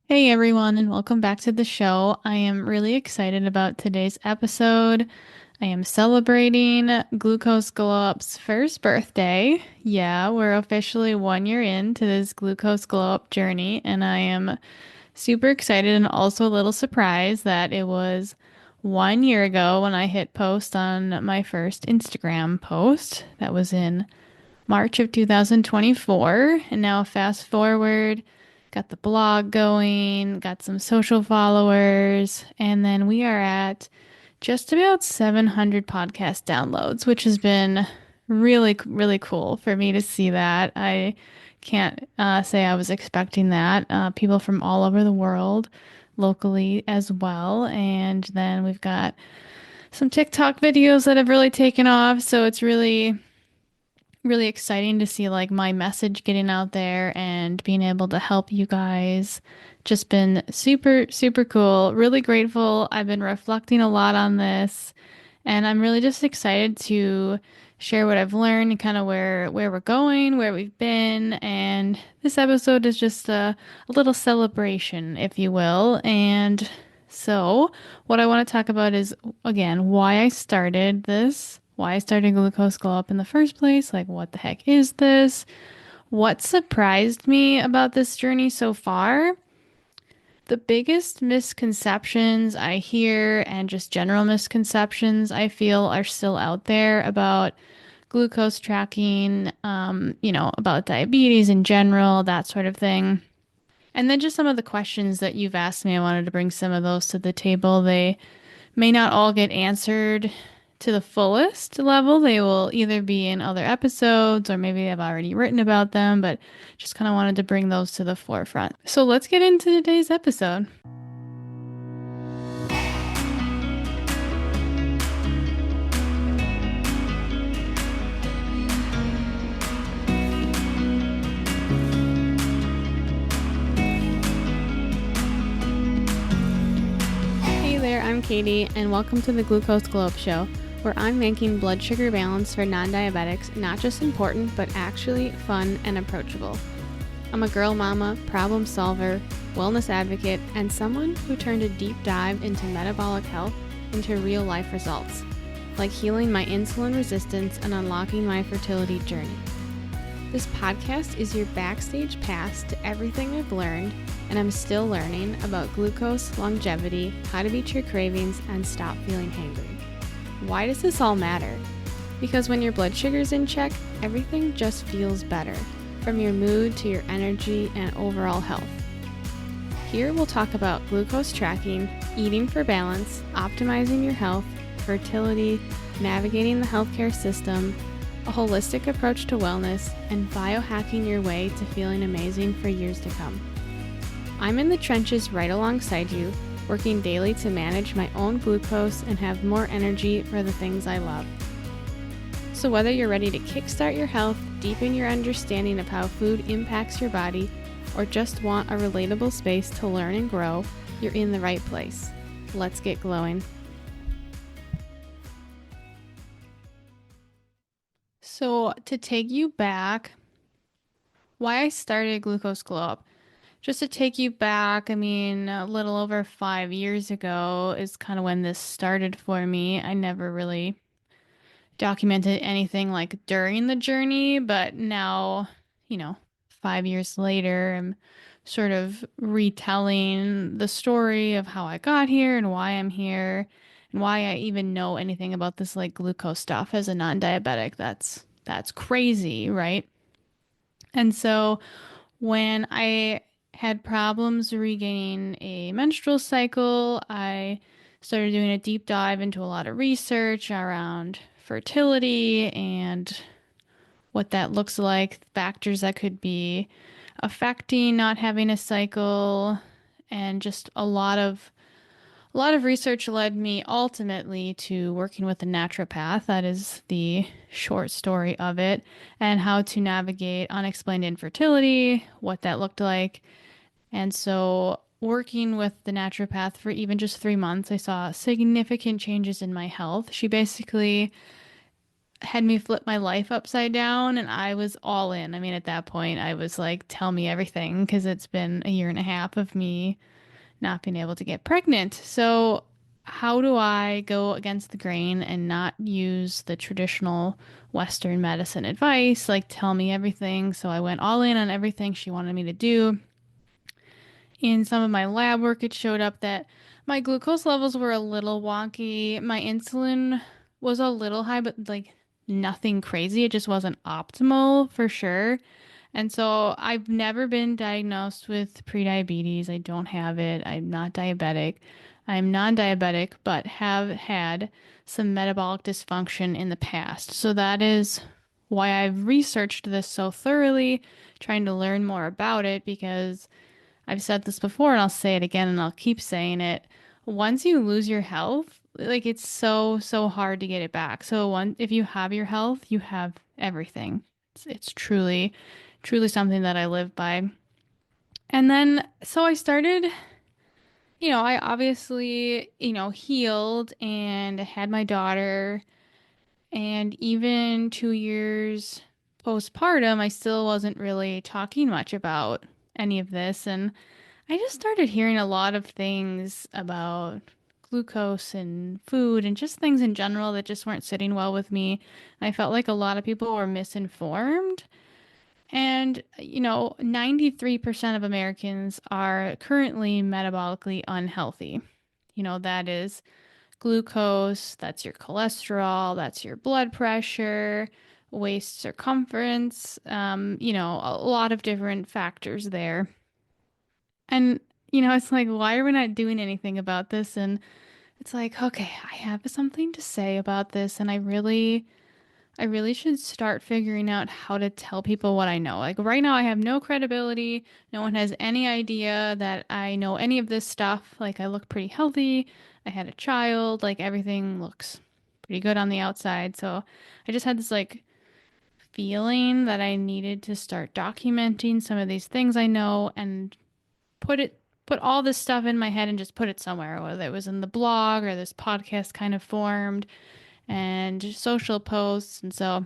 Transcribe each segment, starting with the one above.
Hey everyone, and welcome back to the show. I am really excited about today's episode. I am celebrating Glucose Glow Up's first birthday. Yeah, we're officially 1 year into this Glucose Glow Up journey, and I am super excited and also a little surprised that it was 1 year ago when I hit post on my first Instagram post. That was in March of 2024. And now fast forward, got the blog going, got some social followers, and then we are at just about 700 podcast downloads, which has been really, really cool for me to see that. I can't say I was expecting that. People from all over the world, locally as well. And then we've got some TikTok videos that have really taken off. So it's really exciting to see like my message getting out there and being able to help you guys. Just been super, super cool. Really grateful. I've been reflecting a lot on this, and I'm really just excited to share what I've learned and kind of where we're going, where we've been. And this episode is just a little celebration, if you will. And so, what I want to talk about is, again, why I started this, why I started Glucose Glow Up in the first place. Like, what the heck is this? What surprised me about this journey so far? The biggest misconceptions I hear and just general misconceptions I feel are still out there about glucose tracking, about diabetes in general, that sort of thing. And then just some of the questions that you've asked me, I wanted to bring some of those to the table. They may not all get answered to the fullest level. They will either be in other episodes or maybe I've already written about them, but just kind of wanted to bring those to the forefront. So let's get into today's episode. Hey there, I'm Katie, and welcome to the Glucose Glow Up Show, where I'm making blood sugar balance for non-diabetics not just important, but actually fun and approachable. I'm a girl mama, problem solver, wellness advocate, and someone who turned a deep dive into metabolic health into real life results, like healing my insulin resistance and unlocking my fertility journey. This podcast is your backstage pass to everything I've learned and I'm still learning about glucose, longevity, how to beat your cravings, and stop feeling hangry. Why does this all matter? Because when your blood sugar's in check, everything just feels better, from your mood to your energy and overall health. Here we'll talk about glucose tracking, eating for balance, optimizing your health, fertility, navigating the healthcare system, a holistic approach to wellness, and biohacking your way to feeling amazing for years to come. I'm in the trenches right alongside you, working daily to manage my own glucose and have more energy for the things I love. So whether you're ready to kickstart your health, deepen your understanding of how food impacts your body, or just want a relatable space to learn and grow, you're in the right place. Let's get glowing. So to take you back, why I started Glucose Glow Up. Just to take you back, I mean, a little over 5 years ago is kind of when this started for me. I never really documented anything like during the journey, but now, you know, 5 years later, I'm sort of retelling the story of how I got here and why I'm here and why I even know anything about this like glucose stuff as a non-diabetic. That's crazy, right? And so when I had problems regaining a menstrual cycle, I started doing a deep dive into a lot of research around fertility and what that looks like, factors that could be affecting not having a cycle, and just a lot of research led me ultimately to working with a naturopath. That is the short story of it, and how to navigate unexplained infertility, what that looked like. And so, working with the naturopath for even just 3 months, I saw significant changes in my health. She basically had me flip my life upside down and I was all in. I mean, at that point, I was like, tell me everything because it's been a year and a half of me not being able to get pregnant. So, how do I go against the grain and not use the traditional Western medicine advice? Like, tell me everything. So, I went all in on everything she wanted me to do. In some of my lab work, it showed up that my glucose levels were a little wonky. My insulin was a little high, but like nothing crazy. It just wasn't optimal for sure. And so I've never been diagnosed with prediabetes. I don't have it. I'm not diabetic. I'm non-diabetic, but have had some metabolic dysfunction in the past. So that is why I've researched this so thoroughly, trying to learn more about it because I've said this before and I'll say it again and I'll keep saying it. Once you lose your health, like it's so hard to get it back. So if you have your health, you have everything. It's truly something that I live by. And then so I started, I obviously, healed and had my daughter and even 2 years postpartum, I still wasn't really talking much about any of this and I just started hearing a lot of things about glucose and food and just things in general that just weren't sitting well with me. I felt like a lot of people were misinformed. And, 93% of Americans are currently metabolically unhealthy. That is glucose, that's your cholesterol, that's your blood pressure, waist circumference, a lot of different factors there. And, it's like, why are we not doing anything about this? And it's like, okay, I have something to say about this, and I really should start figuring out how to tell people what I know. Like right now, I have no credibility. No one has any idea that I know any of this stuff. Like I look pretty healthy. I had a child. Like everything looks pretty good on the outside. So I just had this like feeling that I needed to start documenting some of these things I know and put it put all this stuff in my head and just put it somewhere, whether it was in the blog or this podcast kind of formed and social posts. And so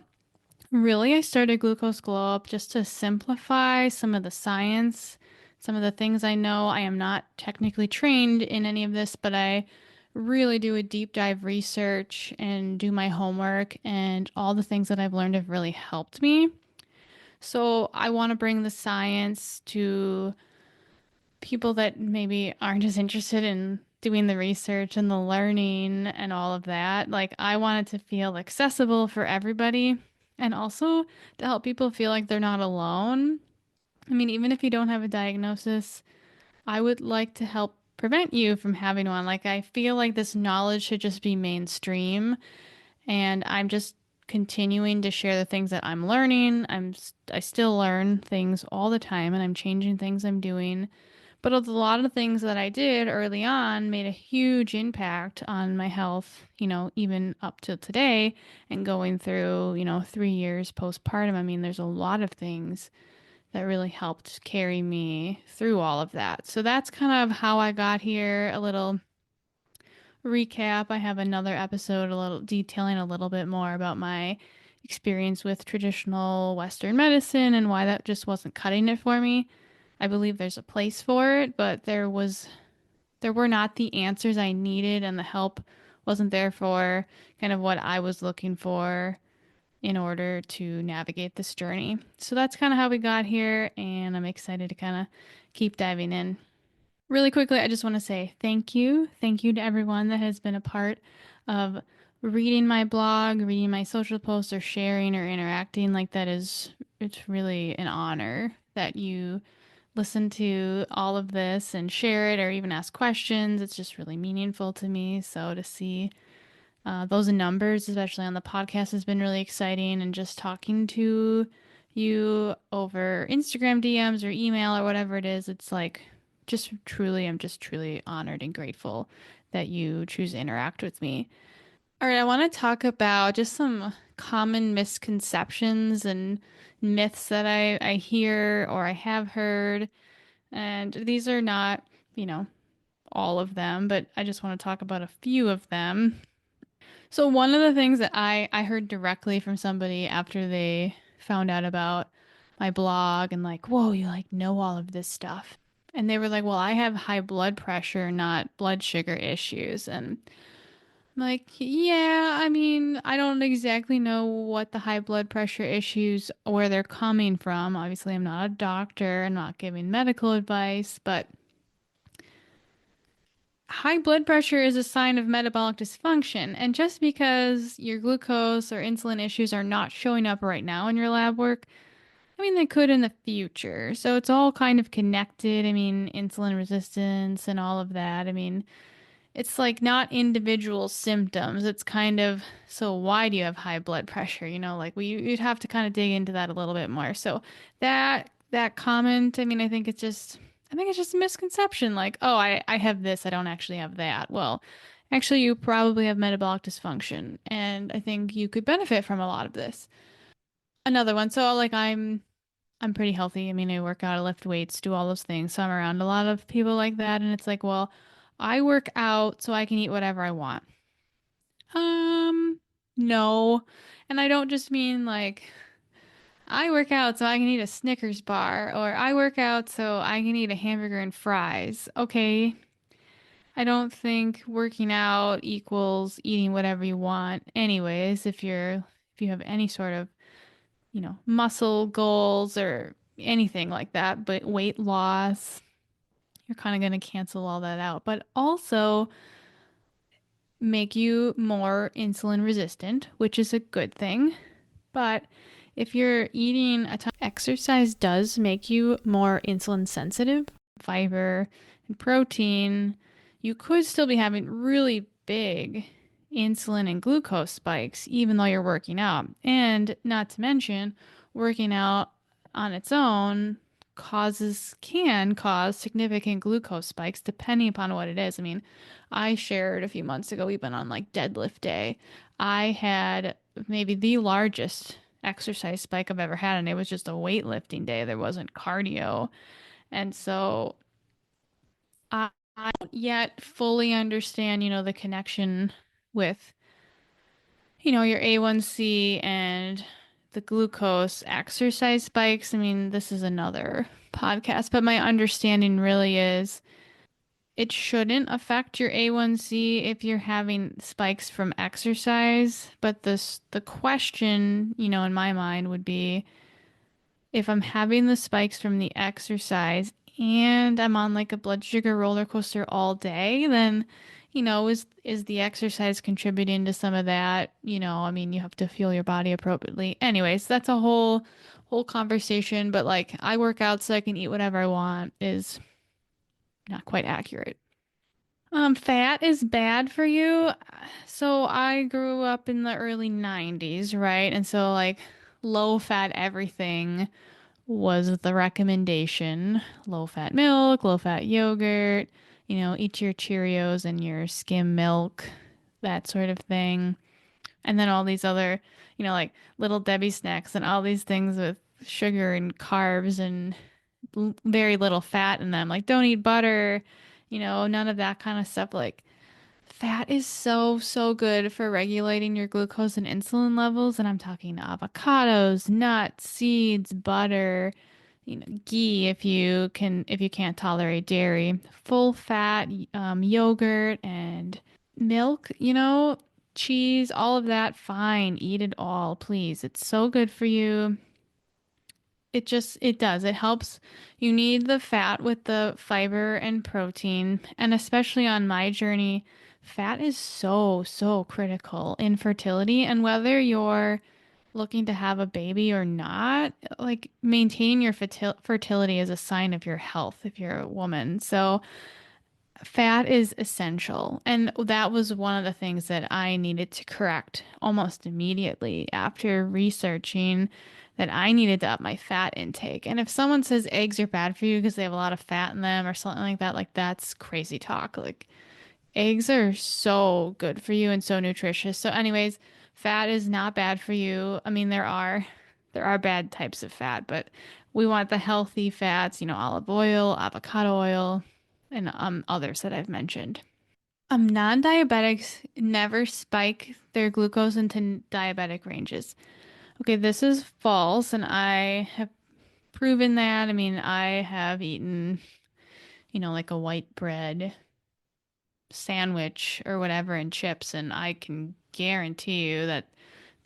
really I started Glucose Glow Up just to simplify some of the science, some of the things I know. I am not technically trained in any of this, but I really do a deep dive research and do my homework and all the things that I've learned have really helped me. So I want to bring the science to people that maybe aren't as interested in doing the research and the learning and all of that. Like, I want it to feel accessible for everybody and also to help people feel like they're not alone. I mean, even if you don't have a diagnosis, I would like to help prevent you from having one. Like, I feel like this knowledge should just be mainstream, and I'm just continuing to share the things that I'm learning. I still learn things all the time and I'm changing things I'm doing. But a lot of the things that I did early on made a huge impact on my health, even up to today and going through, 3 years postpartum. I mean, there's a lot of things that really helped carry me through all of that. So that's kind of how I got here. A little recap. I have another episode, a little detailing a little bit more about my experience with traditional Western medicine and why that just wasn't cutting it for me. I believe there's a place for it, but there were not the answers I needed and the help wasn't there for kind of what I was looking for in order to navigate this journey. So that's kind of how we got here, and I'm excited to kind of keep diving in. Really quickly, I just want to say thank you. Thank you to everyone that has been a part of reading my blog, reading my social posts, or sharing or interacting. Like that it's really an honor that you listen to all of this and share it or even ask questions. It's just really meaningful to me. So to see those numbers, especially on the podcast, has been really exciting. And just talking to you over Instagram DMs or email or whatever it is, it's like I'm just truly honored and grateful that you choose to interact with me. All right, I want to talk about just some common misconceptions and myths that I hear or I have heard. And these are not, all of them, but I just want to talk about a few of them. So one of the things that I heard directly from somebody after they found out about my blog and like, whoa, you like know all of this stuff. And they were like, well, I have high blood pressure, not blood sugar issues. And I'm like, yeah, I mean, I don't exactly know what the high blood pressure issues, where they're coming from. Obviously, I'm not a doctor, I'm not giving medical advice, but high blood pressure is a sign of metabolic dysfunction. And just because your glucose or insulin issues are not showing up right now in your lab work, I mean, they could in the future. So it's all kind of connected. I mean, insulin resistance and all of that. I mean, it's like not individual symptoms. It's kind of, so why do you have high blood pressure? Like you'd have to kind of dig into that a little bit more. So that comment, I mean, I think it's just a misconception. Like, oh, I have this, I don't actually have that. Well, actually, you probably have metabolic dysfunction, and I think you could benefit from a lot of this. Another one. So like I'm pretty healthy. I mean, I work out, I lift weights, do all those things. So I'm around a lot of people like that. And it's like, well, I work out so I can eat whatever I want. Um, no. And I don't just mean like I work out so I can eat a Snickers bar, or I work out so I can eat a hamburger and fries. Okay. I don't think working out equals eating whatever you want. Anyways, if you have any sort of muscle goals or anything like that, but weight loss, you're kind of going to cancel all that out. But also make you more insulin resistant, which is a good thing. But if you're eating a ton, exercise does make you more insulin sensitive, fiber and protein. You could still be having really big insulin and glucose spikes even though you're working out. And not to mention, working out on its own can cause significant glucose spikes depending upon what it is. I mean, I shared a few months ago, we've been on like deadlift day. I had maybe the largest exercise spike I've ever had, and it was just a weightlifting day. There wasn't cardio. And so I don't yet fully understand, the connection with, your A1C and the glucose exercise spikes. I mean, this is another podcast, but my understanding really is it shouldn't affect your A1C if you're having spikes from exercise, but the question, in my mind would be if I'm having the spikes from the exercise and I'm on like a blood sugar roller coaster all day, then, is the exercise contributing to some of that? I mean, you have to fuel your body appropriately. Anyways, that's a whole conversation, but like I work out so I can eat whatever I want is not quite accurate. Fat is bad for you. So I grew up in the early 90s, right? And so like low fat everything was the recommendation. Low fat milk, low fat yogurt, eat your Cheerios and your skim milk, that sort of thing. And then all these other, like Little Debbie snacks and all these things with sugar and carbs and very little fat in them. Like don't eat butter, none of that kind of stuff. Like fat is so, so good for regulating your glucose and insulin levels. And I'm talking avocados, nuts, seeds, butter, ghee if you can't tolerate dairy, full fat, yogurt and milk, cheese, all of that, fine. Eat it all, please. It's so good for you. It does. It helps. You need the fat with the fiber and protein. And especially on my journey, fat is so, so critical in fertility. And whether you're looking to have a baby or not, like maintaining your fertility is a sign of your health if you're a woman. So fat is essential. And that was one of the things that I needed to correct almost immediately after researching that I needed to up my fat intake. And if someone says eggs are bad for you because they have a lot of fat in them or something like that's crazy talk. Like eggs are so good for you and so nutritious. So anyways, fat is not bad for you. I mean, there are bad types of fat, but we want the healthy fats, olive oil, avocado oil, and others that I've mentioned. Non-diabetics never spike their glucose into diabetic ranges. Okay, this is false, and I have proven that. I mean, I have eaten, like a white bread sandwich or whatever and chips, and I can guarantee you that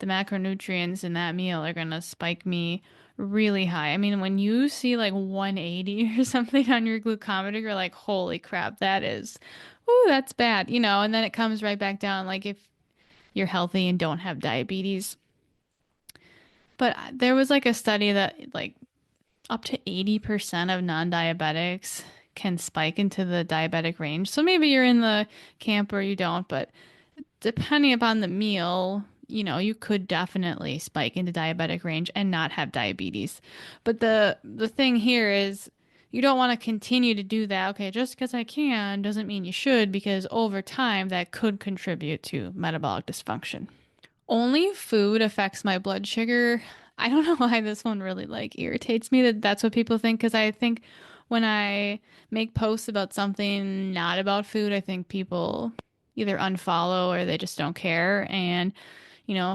the macronutrients in that meal are gonna spike me really high. I mean, when you see like 180 or something on your glucometer, you're like, holy crap, that's bad, and then it comes right back down, like if you're healthy and don't have diabetes. But there was like a study that like up to 80% of non-diabetics can spike into the diabetic range. So maybe you're in the camp where you don't, but depending upon the meal, you could definitely spike into diabetic range and not have diabetes. But the thing here is you don't want to continue to do that. Okay, just because I can doesn't mean you should, because over time that could contribute to metabolic dysfunction. Only food affects my blood sugar. I don't know why this one really like irritates me that that's what people think, because I think when I make posts about something not about food, I think people either unfollow or they just don't care. And,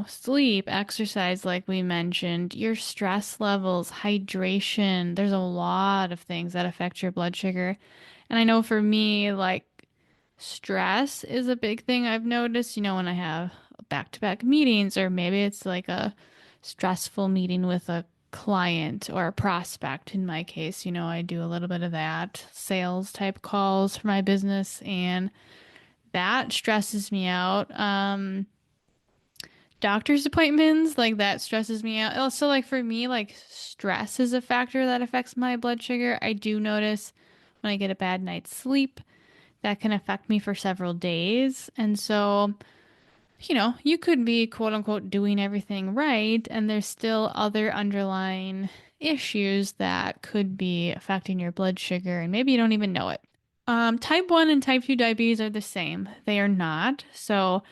sleep, exercise, like we mentioned, your stress levels, hydration, there's a lot of things that affect your blood sugar. And I know for me, like stress is a big thing I've noticed, when I have back-to-back meetings, or maybe it's like a stressful meeting with a client or a prospect. In my case, I do a little bit of that, sales type calls for my business, and that stresses me out. Doctor's appointments, like that stresses me out. Also, like for me, like stress is a factor that affects my blood sugar. I do notice when I get a bad night's sleep that can affect me for several days. And so, you could be quote unquote doing everything right, and there's still other underlying issues that could be affecting your blood sugar, and maybe you don't even know it. Type 1 and type 2 diabetes are the same. They are not. So,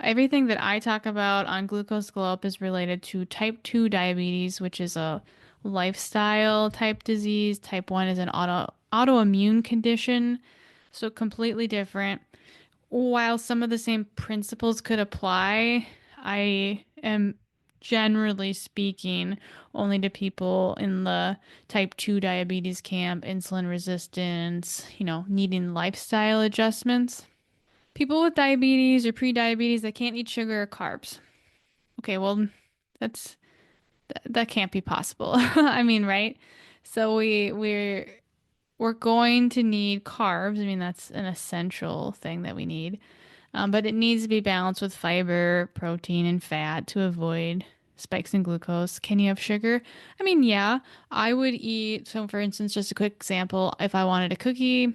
everything that I talk about on Glucose Glow Up is related to type 2 diabetes, which is a lifestyle type disease. Type 1 is an autoimmune condition, so completely different. While some of the same principles could apply, I am generally speaking only to people in the type 2 diabetes camp, insulin resistance, needing lifestyle adjustments. People with diabetes or pre-diabetes that can't eat sugar or carbs. Okay, well, that's that can't be possible. I mean, right? So we're going to need carbs. I mean, that's an essential thing that we need. But it needs to be balanced with fiber, protein, and fat to avoid spikes in glucose. Can you have sugar? I mean, yeah, I would eat. So, for instance, just a quick example, if I wanted a cookie,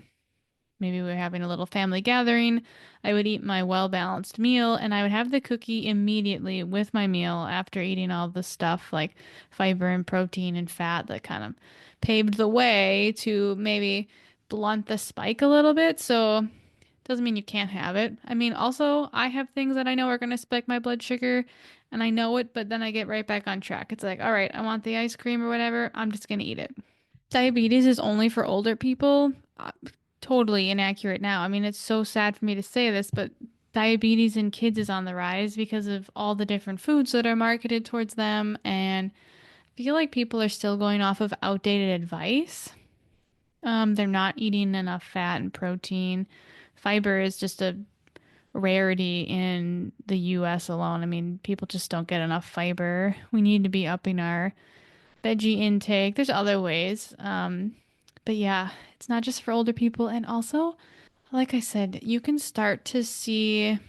maybe we were having a little family gathering, I would eat my well-balanced meal and I would have the cookie immediately with my meal after eating all the stuff like fiber and protein and fat that kind of paved the way to maybe blunt the spike a little bit. So, doesn't mean you can't have it. I mean, also, I have things that I know are going to spike my blood sugar and I know it, but then I get right back on track. It's like, all right, I want the ice cream or whatever. I'm just going to eat it. Diabetes is only for older people. Totally inaccurate now. I mean, it's so sad for me to say this, but diabetes in kids is on the rise because of all the different foods that are marketed towards them. And I feel like people are still going off of outdated advice. They're not eating enough fat and protein. Fiber is just a rarity in the US alone. I mean, people just don't get enough fiber. We need to be upping our veggie intake. There's other ways. But yeah, it's not just for older people. And also, like I said, you won't start to see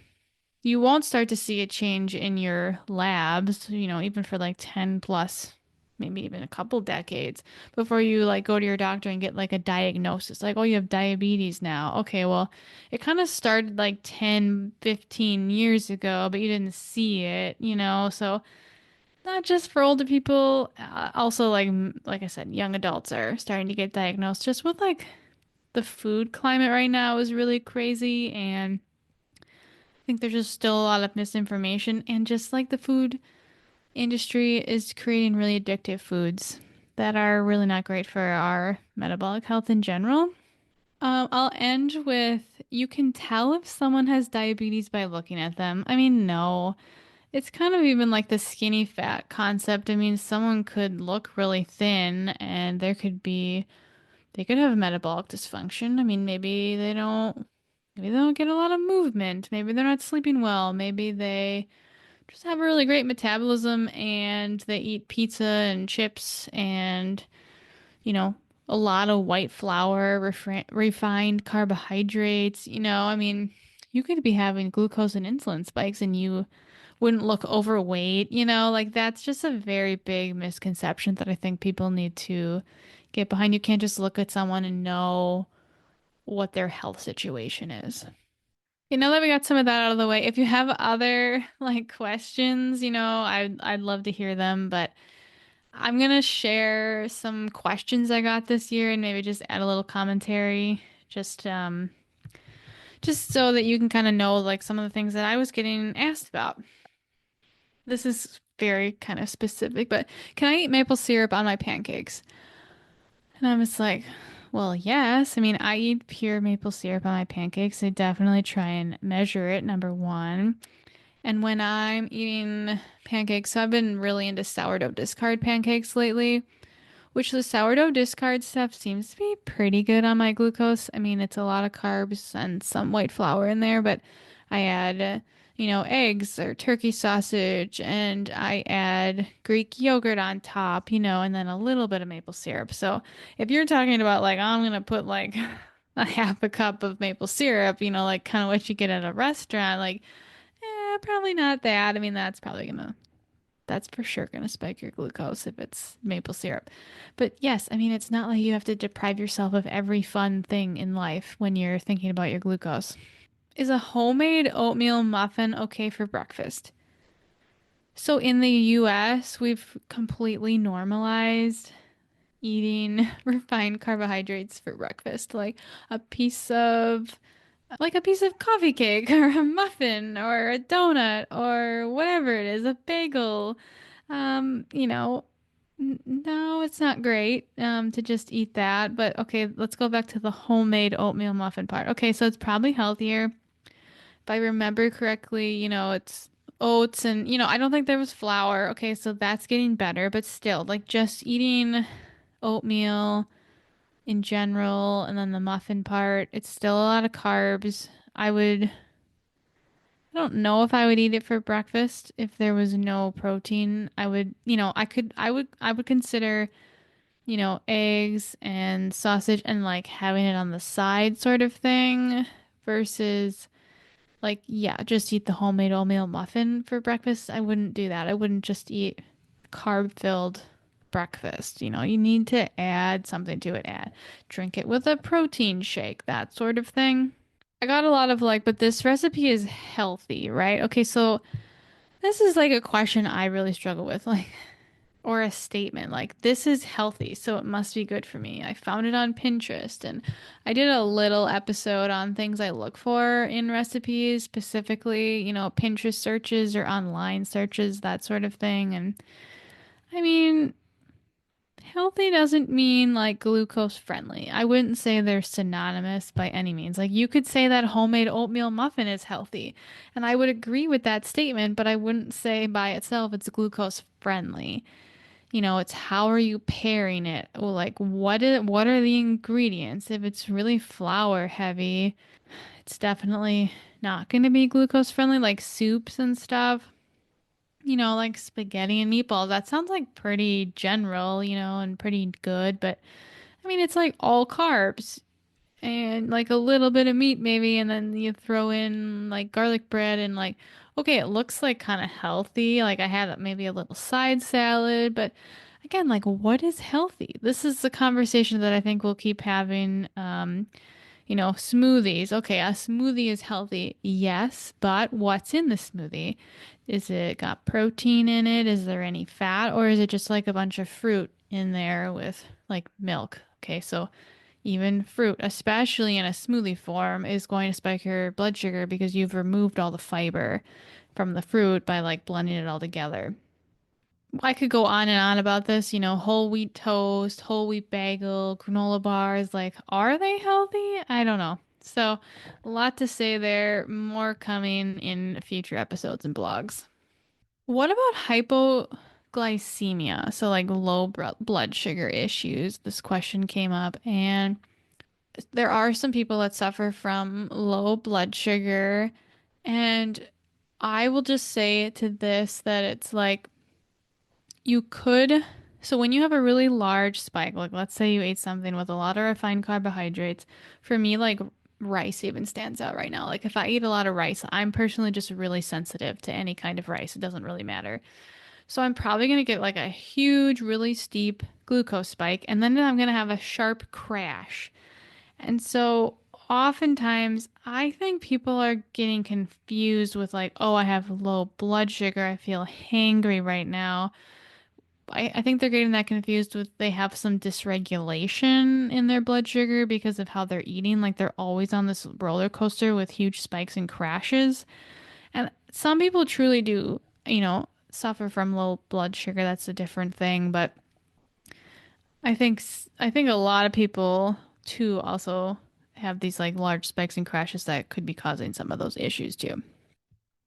a change in your labs, even for like 10 plus, maybe even a couple decades before you like go to your doctor and get like a diagnosis. Like, oh, you have diabetes now. Okay, well, it kind of started like 10, 15 years ago, but you didn't see it, So not just for older people, also like I said, young adults are starting to get diagnosed just with like the food climate right now is really crazy, and I think there's just still a lot of misinformation, and just like the food industry is creating really addictive foods that are really not great for our metabolic health in general. I'll end with you can tell if someone has diabetes by looking at them. I mean, no. It's kind of even like the skinny fat concept. I mean, someone could look really thin and they could have metabolic dysfunction. I mean, maybe they don't get a lot of movement. Maybe they're not sleeping well. Maybe they just have a really great metabolism and they eat pizza and chips and you know, a lot of white flour, refined carbohydrates. I mean, you could be having glucose and insulin spikes and you wouldn't look overweight. Like that's just a very big misconception that I think people need to get behind. You can't just look at someone and know what their health situation is. Now that we got some of that out of the way, if you have other like questions, I'd love to hear them, but I'm gonna share some questions I got this year and maybe just add a little commentary, just so that you can kind of know like some of the things that I was getting asked about. This is very kind of specific, but can I eat maple syrup on my pancakes? And I was like, well, yes. I mean, I eat pure maple syrup on my pancakes. I definitely try and measure it, number one. And when I'm eating pancakes, so I've been really into sourdough discard pancakes lately. Which the sourdough discard stuff seems to be pretty good on my glucose. I mean, it's a lot of carbs and some white flour in there, but I add, eggs or turkey sausage and I add Greek yogurt on top, and then a little bit of maple syrup. So if you're talking about like, I'm gonna put like a half a cup of maple syrup, like kind of what you get at a restaurant, like, probably not that. I mean, that's for sure going to spike your glucose if it's maple syrup. But yes, I mean, it's not like you have to deprive yourself of every fun thing in life when you're thinking about your glucose. Is a homemade oatmeal muffin okay for breakfast? So in the US, we've completely normalized eating refined carbohydrates for breakfast, a piece of a piece of coffee cake or a muffin or a donut or whatever it is, a bagel. No, it's not great to just eat that. But okay, let's go back to the homemade oatmeal muffin part. Okay, so it's probably healthier. If I remember correctly, it's oats and, I don't think there was flour. Okay, so that's getting better, but still, like just eating oatmeal in general and then the muffin part, it's still a lot of carbs. I don't know if I would eat it for breakfast if there was no protein. I would, I would consider eggs and sausage and like having it on the side sort of thing versus like, yeah, just eat the homemade oatmeal muffin for breakfast. I wouldn't do that. I wouldn't just eat carb-filled breakfast. You need to add something to it. Drink it with a protein shake, that sort of thing. I got a lot of like, but this recipe is healthy, right? Okay, so this is like a question I really struggle with. Like, or a statement like this is healthy, so it must be good for me. I found it on Pinterest and I did a little episode on things I look for in recipes, specifically, Pinterest searches or online searches, that sort of thing. And I mean, healthy doesn't mean like glucose friendly. I wouldn't say they're synonymous by any means. Like you could say that homemade oatmeal muffin is healthy, and I would agree with that statement, but I wouldn't say by itself it's glucose friendly. It's how are you pairing it? Well, like what are the ingredients? If it's really flour heavy, it's definitely not going to be glucose friendly, like soups and stuff. Like spaghetti and meatballs. That sounds like pretty general, and pretty good, but I mean, it's like all carbs and like a little bit of meat maybe, and then you throw in like garlic bread and like, okay, it looks like kind of healthy. Like I had maybe a little side salad, but again, like what is healthy? This is the conversation that I think we'll keep having. Smoothies. Okay, a smoothie is healthy. Yes, but what's in the smoothie? Is it got protein in it? Is there any fat? Or is it just like a bunch of fruit in there with like milk? Okay, so even fruit, especially in a smoothie form, is going to spike your blood sugar because you've removed all the fiber from the fruit by like blending it all together. I could go on and on about this, whole wheat toast, whole wheat bagel, granola bars. Like, are they healthy? I don't know. So, a lot to say there. More coming in future episodes and blogs. What about hypoglycemia? So, like low blood sugar issues. This question came up, and there are some people that suffer from low blood sugar. And I will just say to this that it's like, you could, so when you have a really large spike, like let's say you ate something with a lot of refined carbohydrates, for me, like rice even stands out right now. Like if I eat a lot of rice, I'm personally just really sensitive to any kind of rice. It doesn't really matter. So I'm probably going to get like a huge, really steep glucose spike, and then I'm going to have a sharp crash. And so oftentimes I think people are getting confused with like, oh, I have low blood sugar. I feel hangry right now. I think they're getting that confused with they have some dysregulation in their blood sugar because of how they're eating. Like they're always on this roller coaster with huge spikes and crashes. And some people truly do, suffer from low blood sugar. That's a different thing. But I think a lot of people too also have these like large spikes and crashes that could be causing some of those issues too.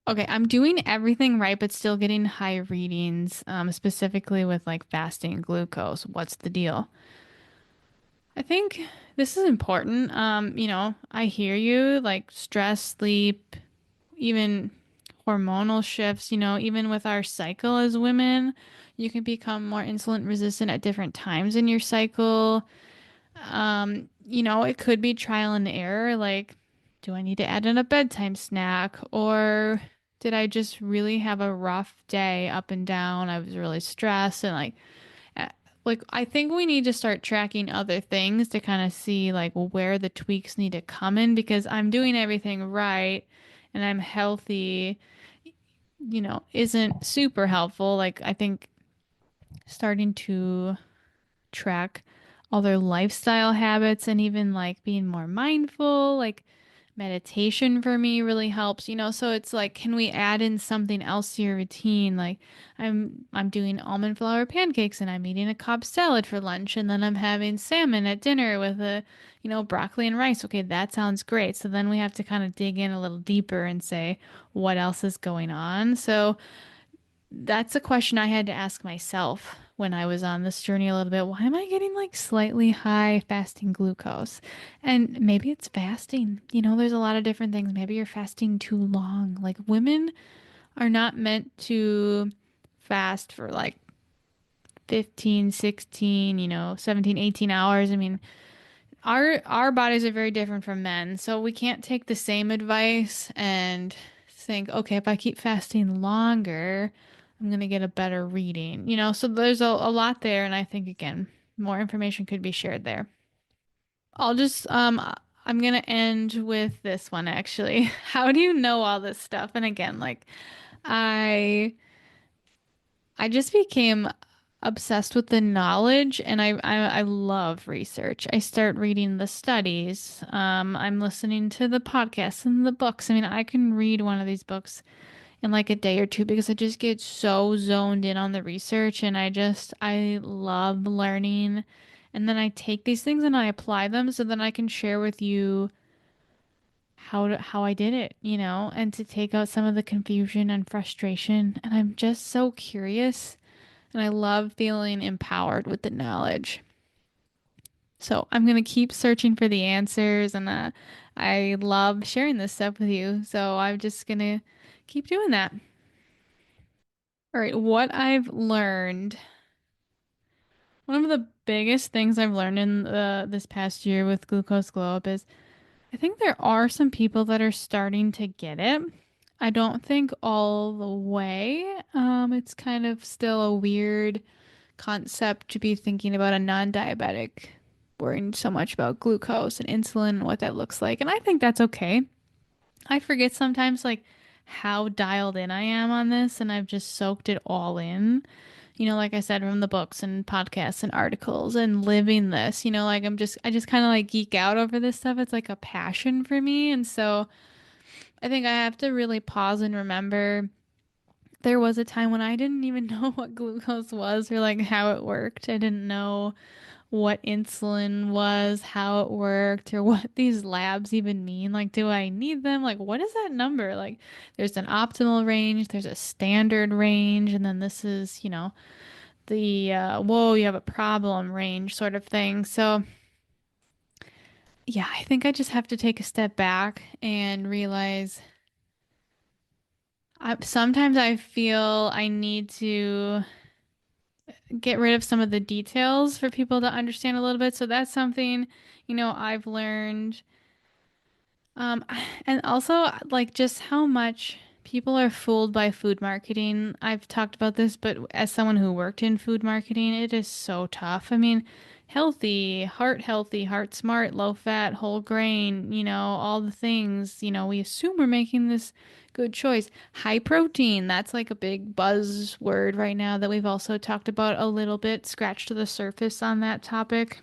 Okay, I'm doing everything right, but still getting high readings, specifically with like fasting and glucose. What's the deal? I think this is important. I hear you, like stress, sleep, even hormonal shifts, even with our cycle as women, you can become more insulin resistant at different times in your cycle. It could be trial and error. Like, do I need to add in a bedtime snack? Or did I just really have a rough day up and down? I was really stressed and uh, I think we need to start tracking other things to kind of see like where the tweaks need to come in because I'm doing everything right and I'm healthy, isn't super helpful. Like, I think starting to track all their lifestyle habits and even like being more mindful, like meditation for me really helps, so it's like, can we add in something else to your routine? Like I'm doing almond flour pancakes and I'm eating a Cobb salad for lunch and then I'm having salmon at dinner with broccoli and rice. Okay, that sounds great. So then we have to kind of dig in a little deeper and say what else is going on. So that's a question I had to ask myself when I was on this journey a little bit. Why am I getting like slightly high fasting glucose? And maybe it's fasting. There's a lot of different things. Maybe you're fasting too long. Like women are not meant to fast for like 15, 16, 17, 18 hours. I mean, our bodies are very different from men, so we can't take the same advice and think, okay, if I keep fasting longer, I'm gonna get a better reading. So there's a lot there, and I think again, more information could be shared there. I'll just I'm gonna end with this one actually. How do you know all this stuff? And again, like I I just became obsessed with the knowledge and I love research. I start reading the studies. I'm listening to the podcasts and the books. I mean, I can read one of these books in like a day or two because I just get so zoned in on the research and I love learning. And then I take these things and I apply them so then I can share with you how I did it, and to take out some of the confusion and frustration. And I'm just so curious. And I love feeling empowered with the knowledge. So I'm going to keep searching for the answers and I love sharing this stuff with you. So I'm just going to keep doing that. All right, what I've learned. One of the biggest things I've learned in this past year with Glucose Glow Up is I think there are some people that are starting to get it. I don't think all the way. It's kind of still a weird concept to be thinking about a non-diabetic worrying so much about glucose and insulin and what that looks like. And I think that's okay. I forget sometimes like how dialed in I am on this and I've just soaked it all in. Like I said, from the books and podcasts and articles and living this, like I just kind of like geek out over this stuff. It's like a passion for me. And so I think I have to really pause and remember There was a time when I didn't even know what glucose was or like how it worked. I didn't know what insulin was, how it worked, or what these labs even mean. Like, do I need them? Like, what is that number? Like, there's an optimal range, there's a standard range, and then this is, the whoa, you have a problem range sort of thing. So, yeah, I think I just have to take a step back and realize sometimes I feel I need to get rid of some of the details for people to understand a little bit. So that's something, I've learned. Um, and also like just how much people are fooled by food marketing. I've talked about this, but as someone who worked in food marketing, it is so tough. I mean, healthy, heart smart, low fat, whole grain, all the things, we assume we're making this good choice. High protein, that's like a big buzzword right now that we've also talked about a little bit, scratched to the surface on that topic.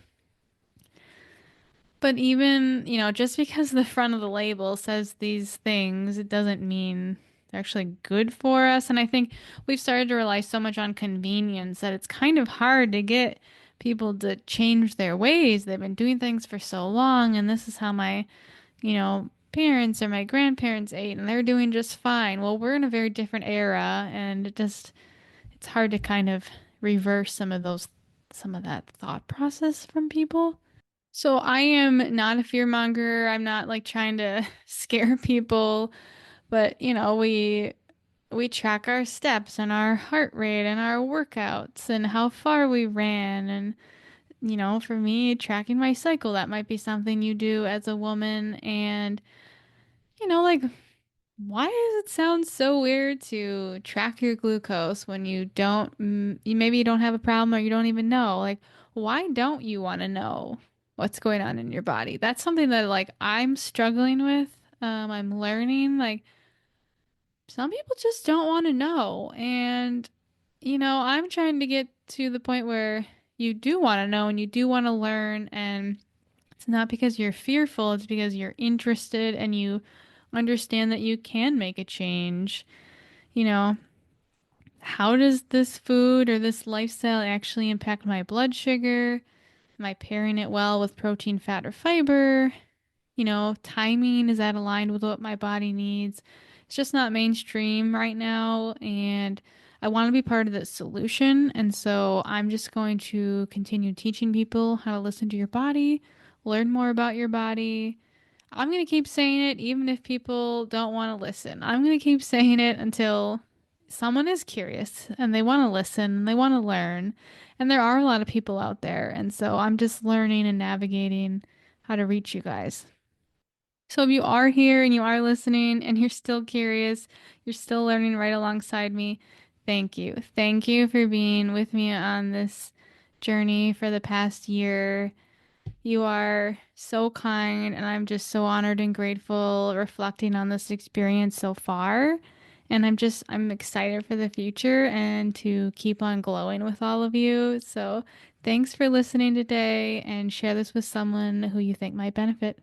But even, just because the front of the label says these things, it doesn't mean they're actually good for us. And I think we've started to rely so much on convenience that it's kind of hard to get people to change their ways. They've been doing things for so long, and this is how my, parents or my grandparents ate, and they're doing just fine. Well, we're in a very different era, and it's hard to kind of reverse some of that thought process from people. So I am not a fear monger. I'm not like trying to scare people, but we track our steps and our heart rate and our workouts and how far we ran and for me tracking my cycle, that might be something you do as a woman and like why does it sound so weird to track your glucose when you don't, maybe you don't have a problem or you don't even know? Like, why don't you want to know what's going on in your body? That's something that like I'm struggling with. I'm learning. Like, some people just don't want to know. And, I'm trying to get to the point where you do want to know and you do want to learn. And it's not because you're fearful, it's because you're interested and you understand that you can make a change. You know, how does this food or this lifestyle actually impact my blood sugar? Am I pairing it well with protein, fat, or fiber? Timing, is that aligned with what my body needs? It's just not mainstream right now, and I want to be part of the solution. And so I'm just going to continue teaching people how to listen to your body, learn more about your body. I'm going to keep saying it even if people don't want to listen. I'm going to keep saying it until someone is curious and they want to listen and they want to learn. And there are a lot of people out there. And so I'm just learning and navigating how to reach you guys. So if you are here and you are listening and you're still curious, you're still learning right alongside me, thank you. Thank you for being with me on this journey for the past year. You are so kind, and I'm just so honored and grateful reflecting on this experience so far. And I'm excited for the future and to keep on glowing with all of you. So thanks for listening today and share this with someone who you think might benefit.